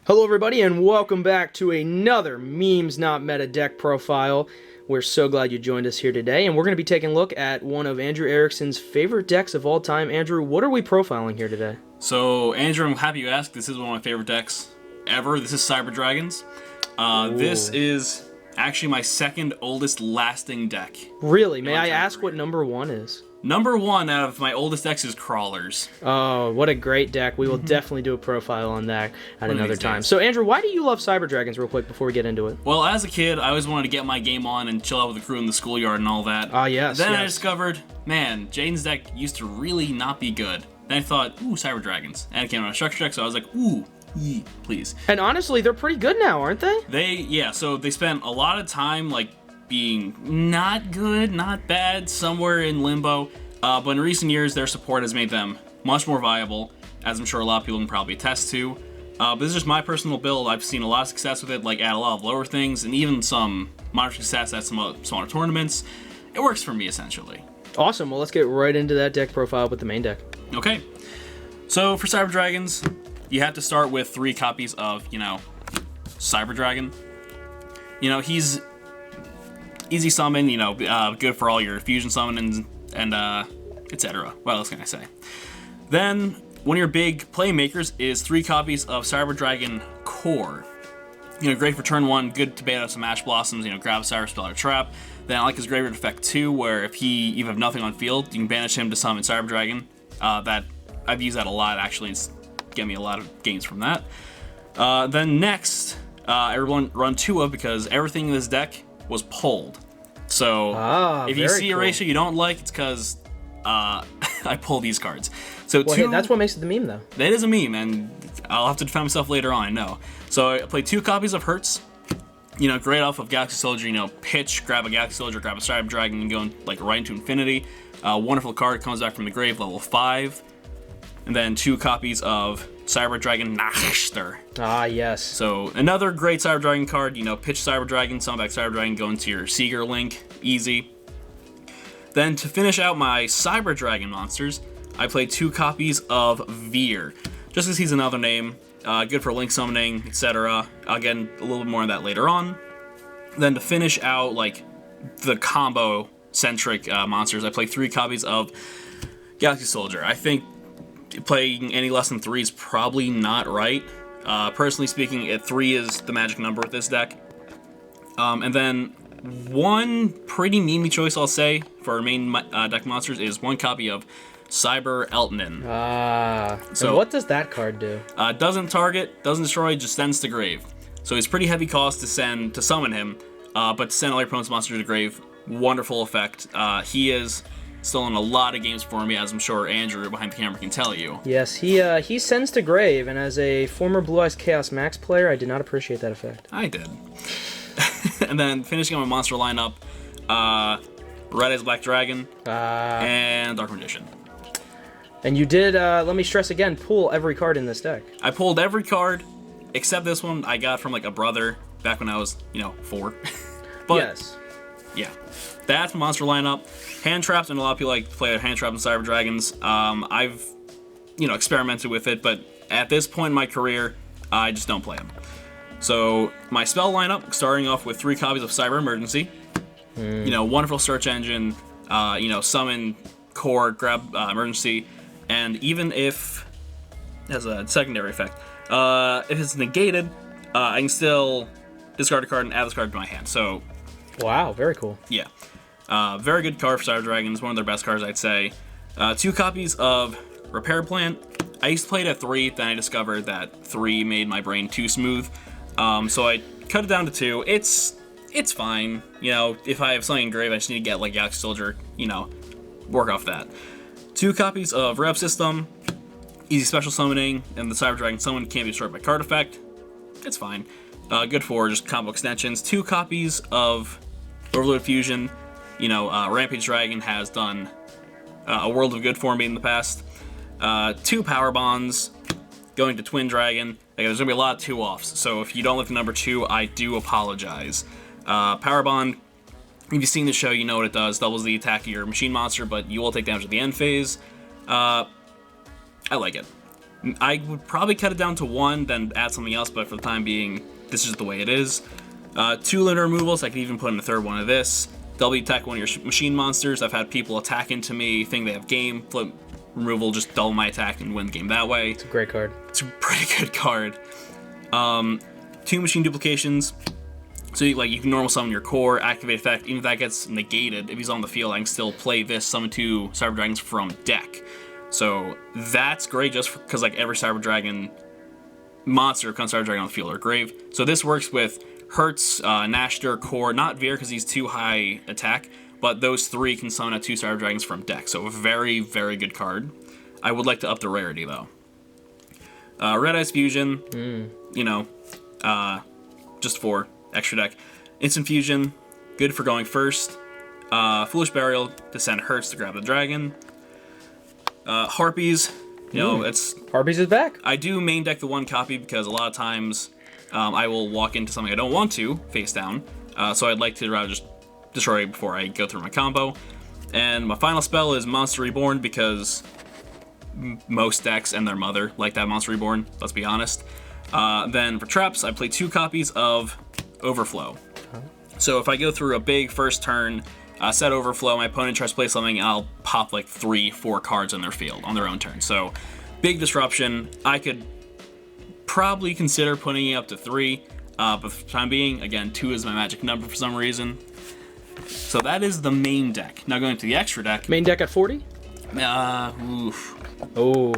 Hello everybody and welcome back to another Memes Not Meta deck profile. We're so glad you joined us here today, and we're going to be taking a look at one of Andrew Erickson's favorite decks of all time. Andrew, what are we profiling here today? So, Andrew, I'm happy you asked. This is one of my favorite decks ever. This is Cyber Dragons. This is actually my second oldest lasting deck. Really? May I ask what number one is? Number one out of my oldest decks is Crawlers. Oh, what a great deck. We will definitely do a profile on that at another time. days. So, Andrew, why do you love Cyber Dragons real quick before we get into it? Well, as a kid, I always wanted to get my game on and chill out with the crew in the schoolyard and all that. Yes. Then I discovered, man, Jaden's deck used to really not be good. Then I thought, ooh, Cyber Dragons. And it came out of structure deck, so I was like, ooh, please. And honestly, they're pretty good now, aren't they? So they spent a lot of time, being not good, not bad, somewhere in limbo. But in recent years, their support has made them much more viable, as I'm sure a lot of people can probably attest to. But this is just my personal build. I've seen a lot of success with it, at a lot of lower things, and even some moderate success at some smaller tournaments. It works for me, essentially. Awesome. Well, let's get right into that deck profile with the main deck. Okay. So for Cyber Dragons, you have to start with 3 copies of, Cyber Dragon. He's easy summon, good for all your fusion summons and etc. What else can I say? Then, one of your big playmakers is 3 copies of Cyber Dragon Core. Great for turn 1, good to bait out some Ash Blossoms, grab a Cyber Spell or Trap. Then I like his Graveyard Effect 2, where if you have nothing on field, you can banish him to summon Cyber Dragon. That I've used that a lot, actually. It's getting me a lot of gains from that. Then next, everyone run 2 of, because everything in this deck was pulled. So if you see a ratio you don't like, it's because I pull these cards. So well, hey, that's what makes it the meme, though. That is a meme, and I'll have to defend myself later on, I know. So I play 2 copies of Hertz. Great off of Galaxy Soldier, pitch, grab a Galaxy Soldier, grab a Cyber Dragon, and go right into infinity. Wonderful card, comes back from the grave, level 5. And then 2 copies of Cyber Dragon Nachter. Yes. So another great Cyber Dragon card, pitch Cyber Dragon, summon back Cyber Dragon, go into your Seeger link, easy. Then to finish out my Cyber Dragon monsters, I play 2 copies of Veer. Just because he's another name, good for link summoning, etc. I'll get a little bit more on that later on. Then to finish out the combo-centric monsters, I play 3 copies of Galaxy Soldier. I think playing any less than 3 is probably not right. Personally speaking, 3 is the magic number with this deck. And then one pretty memey choice I'll say for our main deck monsters is 1 copy of Cyber Eltonin. So what does that card do? Doesn't target, doesn't destroy, just sends to grave. So it's pretty heavy cost to summon him, but to send all your opponent's monsters to grave, wonderful effect. He is still in a lot of games for me, as I'm sure Andrew behind the camera can tell you. Yes, he sends to grave, and as a former Blue Eyes Chaos Max player, I did not appreciate that effect. I did. And then finishing on my monster lineup, Red Eyes Black Dragon, and Dark Magician. And you did, let me stress again, pull every card in this deck. I pulled every card, except this one I got from a brother back when I was, 4. But, yes. Yeah. That's my monster lineup. Hand traps, and a lot of people like to play hand traps and Cyber Dragons. I've, experimented with it, but at this point in my career, I just don't play them. So my spell lineup, starting off with 3 copies of Cyber Emergency. Wonderful search engine. Summon, core, grab emergency, and even if as a secondary effect, if it's negated, I can still discard a card and add this card to my hand. So. Wow, very cool. Yeah. Very good card for Cyber Dragons, one of their best cards, I'd say. 2 copies of Repair Plant. I used to play it at 3, then I discovered that 3 made my brain too smooth. So I cut it down to 2. It's fine. If I have something engraved, I just need to get Galaxy Soldier, work off that. 2 copies of Rev System. Easy special summoning, and the Cyber Dragon summon can't be destroyed by card effect. It's fine. Good for just combo extensions. 2 copies of Overload Fusion. Rampage Dragon has done a world of good for me in the past. 2 Power Bonds, going to Twin Dragon. There's going to be a lot of 2-offs, so if you don't like the number 2, I do apologize. Power Bond, if you've seen the show, you know what it does. Doubles the attack of your machine monster, but you will take damage at the end phase. I like it. I would probably cut it down to 1, then add something else, but for the time being, this is the way it is. 2 limit removals, I could even put in a third one of this. Double attack one of your machine monsters. I've had people attack into me, think they have game, flip removal, just double my attack and win the game that way. It's a great card. It's a pretty good card. 2 machine duplications. So you can normal summon your core, activate effect, even if that gets negated, if he's on the field, I can still play this, summon 2 Cyber Dragons from deck. So that's great just because like every Cyber Dragon monster comes Cyber Dragon on the field or grave. So this works with Hertz, Nashter, Core, not Veer because he's too high attack, but those 3 can summon out 2 Cyber Dragons from deck. So a very, very good card. I would like to up the rarity though. Red Eyes Fusion, just for extra deck. Instant Fusion, good for going first. Foolish Burial to send Hertz to grab the dragon. Harpies, it's... Harpies is back. I do main deck the 1 copy because a lot of times I will walk into something I don't want to, face down. So I'd like to rather just destroy it before I go through my combo. And my final spell is Monster Reborn because most decks and their mother like that Monster Reborn, let's be honest. Then for traps, I play 2 copies of Overflow. So if I go through a big first turn, set Overflow, my opponent tries to play something, I'll pop like 3-4 cards in their field on their own turn. So big disruption. I could probably consider putting it up to 3, but for the time being, again, 2 is my magic number for some reason. So that is the main deck. Now going to the extra deck. Main deck at 40? Oh.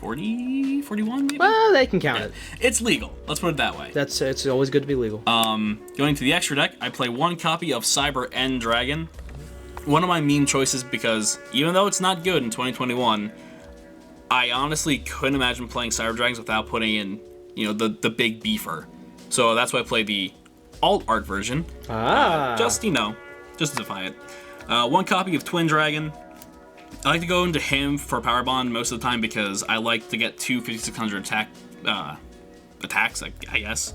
40, 41 maybe? Well, they can count it. It's legal. Let's put it that way. It's always good to be legal. Going to the extra deck, I play 1 copy of Cyber End Dragon. One of my meme choices because even though it's not good in 2021, I honestly couldn't imagine playing Cyber Dragons without putting in, the big beefer. So that's why I play the alt art version. Just to defy it. 1 copy of Twin Dragon. I like to go into him for Power Bond most of the time because I like to get 2 5600 attacks, I guess.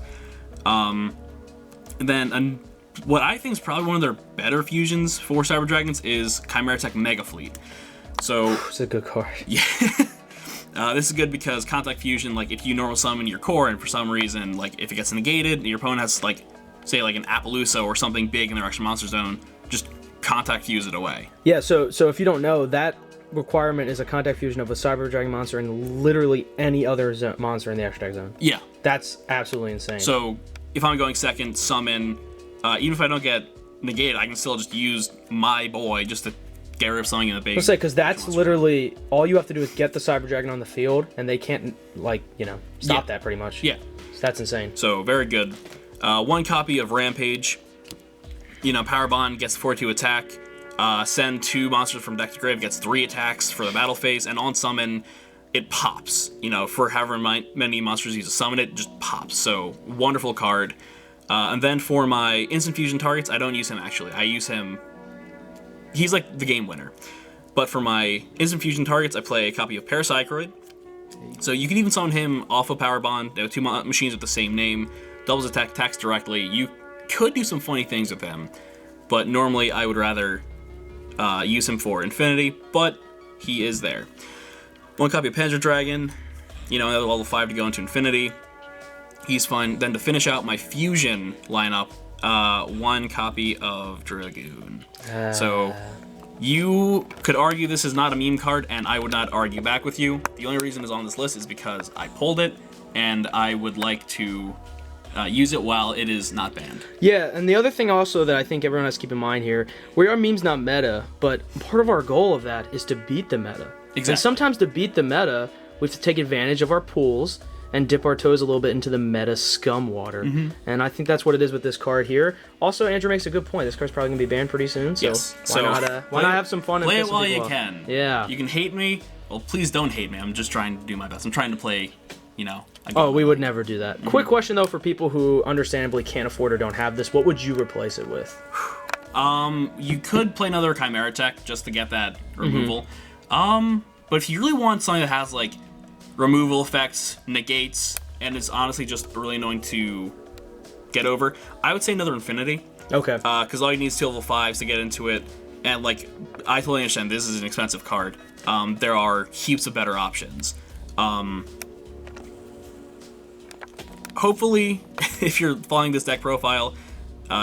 Then what I think is probably one of their better fusions for Cyber Dragons is Chimera Tech Mega Fleet. So it's a good card. Yeah. This is good because Contact Fusion, like if you normal summon your core and for some reason, like if it gets negated, your opponent has like, say like an Appaloosa or something big in their extra monster zone, just Contact Fuse it away. Yeah, so if you don't know, that requirement is a Contact Fusion of a Cyber Dragon monster and literally any other monster in the extra deck zone. Yeah. That's absolutely insane. So if I'm going second, summon, even if I don't get negated, I can still just use my boy just to get rid of something in the base. Let's say, because that's literally all you have to do is get the Cyber Dragon on the field, and they can't, stop that pretty much. Yeah. So that's insane. So, very good. 1 copy of Rampage. Power Bond gets 42 attack. Send 2 monsters from deck to grave, gets 3 attacks for the battle phase, and on summon, it pops. For however many monsters you use to summon it, just pops. So, wonderful card. And then for my instant fusion targets, I don't use him actually. I use him... He's like the game winner. But for my instant fusion targets, I play a copy of Parapsychroid. So you can even summon him off of Power Bond. They have 2 machines with the same name. Doubles attack, attacks directly. You could do some funny things with him. But normally I would rather use him for Infinity. But he is there. 1 copy of Panzer Dragon. Another level 5 to go into Infinity. He's fun. Then to finish out my fusion lineup, 1 copy of Dragoon. So you could argue this is not a meme card, and I would not argue back with you. The only reason it's on this list is because I pulled it, and I would like to use it while it is not banned. Yeah, and the other thing also that I think everyone has to keep in mind here, we are memes not meta, but part of our goal of that is to beat the meta. Exactly. And sometimes to beat the meta, we have to take advantage of our pools and dip our toes a little bit into the meta scum water. Mm-hmm. And I think that's what it is with this card here. Also, Andrew makes a good point. This card's probably going to be banned pretty soon, so why not have some fun and play piss it while you off? can. Yeah. You can hate me. Well, please don't hate me. I'm just trying to do my best. I'm trying to play, we would never do that. Mm-hmm. Quick question, though, for people who understandably can't afford or don't have this. What would you replace it with? You could play another Chimera Tech just to get that removal. Mm-hmm. But if you really want something that has, removal effects, negates, and it's honestly just really annoying to get over, I would say another Infinity. Okay. Because all you need is 2 level 5s to get into it, and I totally understand this is an expensive card. There are heaps of better options. hopefully, if you're following this deck profile,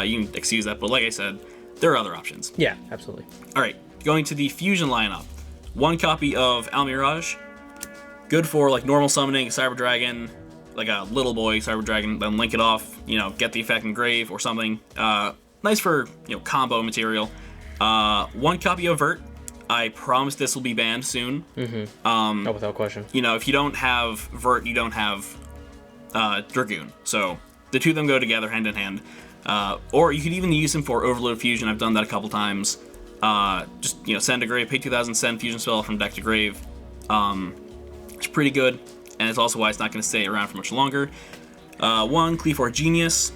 you can excuse that. But like I said, there are other options. Yeah, absolutely. All right, going to the fusion lineup. 1 copy of Almirage. Good for like normal summoning Cyber Dragon, like a little boy Cyber Dragon, then link it off, get the effect in grave or something. Nice for, combo material. 1 copy of Vert. I promise this will be banned soon. Mm-hmm. Without question. If you don't have Vert, you don't have Dragoon. So the two of them go together hand in hand. Or you could even use them for Overload Fusion. I've done that a couple times. Just, send to grave, pay 2,000, send fusion spell from deck to grave. It's pretty good, and it's also why it's not going to stay around for much longer. 1, Cleafor Genius.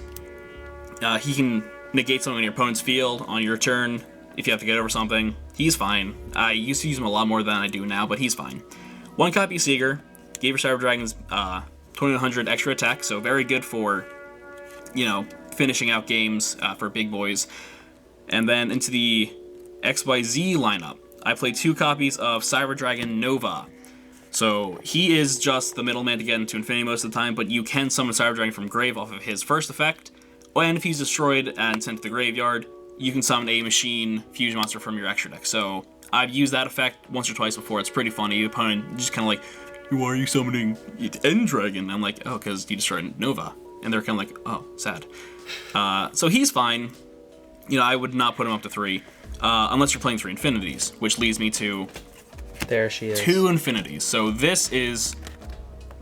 He can negate something on your opponent's field on your turn if you have to get over something. He's fine. I used to use him a lot more than I do now, but he's fine. 1 copy of Seeger. Gave your Cyber Dragons 2100 extra attack, so very good for, finishing out games for big boys. And then into the XYZ lineup, I played 2 copies of Cyber Dragon Nova. So he is just the middleman to get into Infinity most of the time, but you can summon Cyber Dragon from grave off of his first effect, and if he's destroyed and sent to the graveyard, you can summon a machine fusion monster from your extra deck. So I've used that effect once or twice before. It's pretty funny. The opponent just kind of like, why are you summoning End Dragon? I'm like, oh, because you destroyed Nova. And they're kind of like, oh, sad. So he's fine. I would not put him up to 3, unless you're playing 3 Infinities, which leads me to... There she is. 2 Infinities. So this is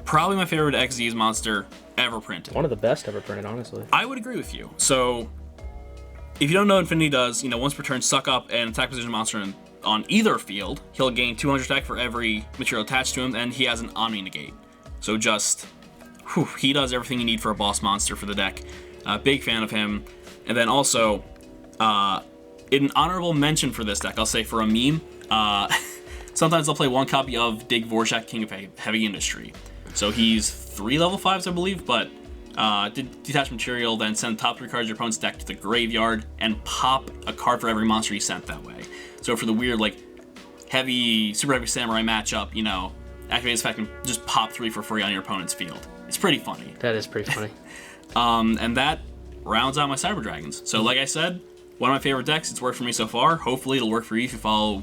probably my favorite XYZs monster ever printed. One of the best ever printed, honestly. I would agree with you. So if you don't know what Infinity does, once per turn, suck up an attack position monster on either field. He'll gain 200 attack for every material attached to him, and he has an Omni Negate. So just, he does everything you need for a boss monster for the deck. Big fan of him. And then also, an honorable mention for this deck, I'll say for a meme, sometimes I'll play 1 copy of Dig Vorshak, King of Heavy Industry. So he's 3 level 5s, I believe, but detach material, then send the top 3 cards of your opponent's deck to the graveyard, and pop a card for every monster you sent that way. So for the weird, super heavy samurai matchup, activate this effect and just pop 3 for free on your opponent's field. It's pretty funny. That is pretty funny. And that rounds out my Cyber Dragons. So like I said, one of my favorite decks. It's worked for me so far. Hopefully it'll work for you if you follow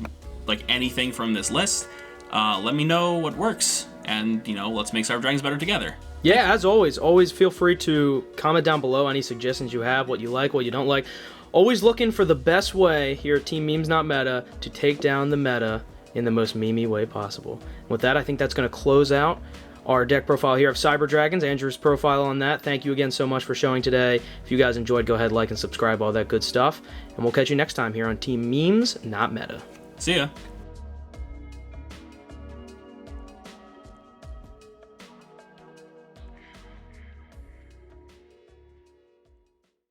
anything from this list. Let me know what works, and let's make Cyber Dragons better together. Yeah, as always feel free to comment down below any suggestions you have, what you like, what you don't like. Always looking for the best way here at Team Memes Not Meta to take down the meta in the most memey way possible. With that, I think that's going to close out our deck profile here of Cyber Dragons, Andrew's profile on that. Thank you again so much for showing today. If you guys enjoyed, go ahead, like and subscribe, all that good stuff. And we'll catch you next time here on Team Memes Not Meta. See ya.